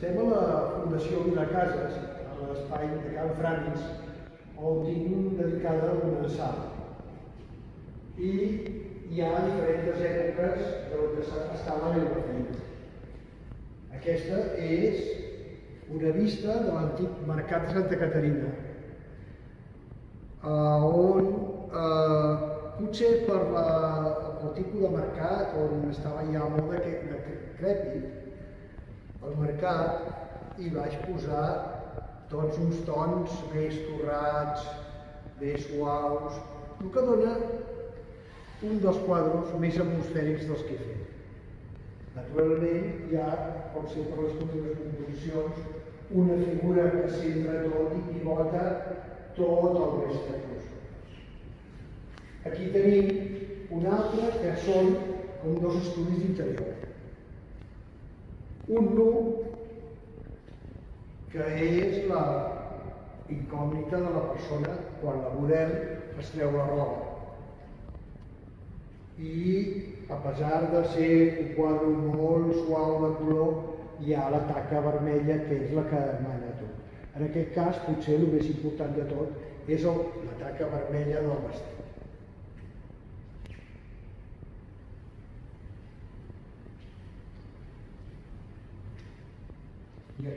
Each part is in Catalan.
Estem a la Fundació Vilacases, a l'espai de Can Franis, on tinc dedicada una sala. I hi ha diferents èpoques del que estava a la feina. Aquesta és una vista de l'antic mercat de Santa Caterina, on potser per el tipus de mercat, on estava ja molt decrèpit, al mercat hi vaig posar tots uns tons més torrats, més suaus, el que dona un dels quadres més atmosfèrics dels que he fet. Naturalment, hi ha, com sempre les composicions, una figura que centra tot i pivota tot el reste de coses. Aquí tenim un altre que són com dos estudis d'interior. Un nu, que és la incògnita de la persona quan la model es treu la roba. I a pesar de ser un quadre molt suau de color, hi ha la taca vermella que és la que mana tot. En aquest cas, potser el més important de tot és la taca vermella del vestit. I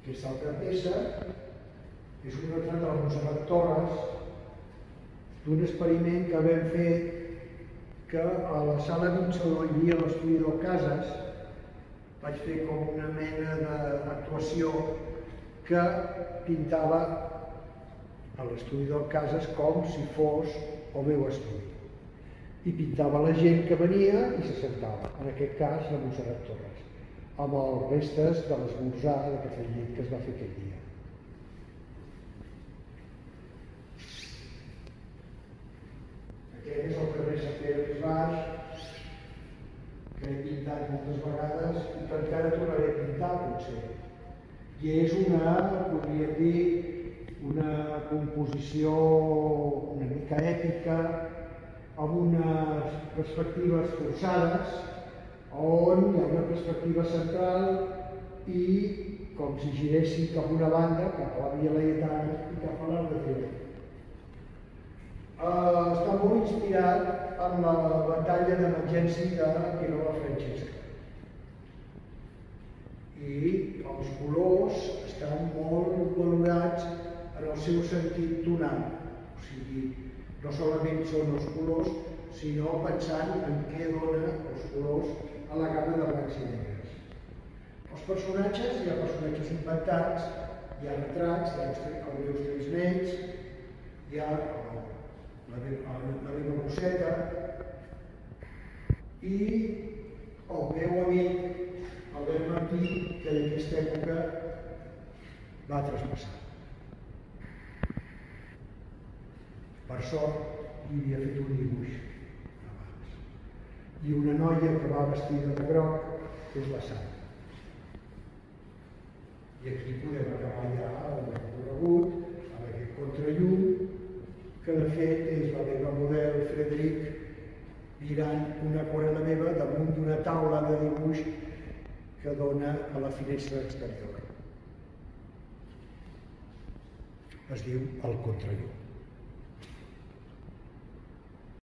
aquesta altra peça és un retrat de la Montserrat Torres d'un experiment que vam fer que a la sala Vinçador hi havia l'estudi del Cases. Vaig fer com una mena d'actuació que pintava a l'estudi del Cases com si fos el meu estudi. I pintava la gent que venia i se sentava, en aquest cas la Montserrat Torres, amb els restes de l'esmorzar de cafè i llet que es va fer aquell dia. Aquest és el carrer Sant Pere més baix, que he pintat moltes vegades i que encara tornaré a pintar, potser. I és podríem dir, una composició una mica èpica, amb unes perspectives forçades, on hi ha una perspectiva central i com si giressin cap a una banda, cap a la Via Laietana i cap a l'Arc de Triomf. Està molt inspirat en la batalla d'emergència de Quiró Francesca. I els colors estan molt valorats en el seu sentit tonal. O sigui, no solament són els colors, sinó pensant en què dona els colors a la gamma de blancs i negres. Els personatges, hi ha personatges inventats, hi ha retrats, hi ha els meus tres nens, hi ha la meva gosseta i el meu amic Albert Martí, que en aquesta època va traspassar. Per sort, hi havia fet un dibuix abans. I una noia que va vestida de groc, que és la Sara. I aquí podem acabar ja el recorregut amb aquest contrallum, que de fet és la meva model Frederic mirant una aquarel·la meva damunt d'una taula de dibuix que dona a la finestra exterior. Es diu El contrallum.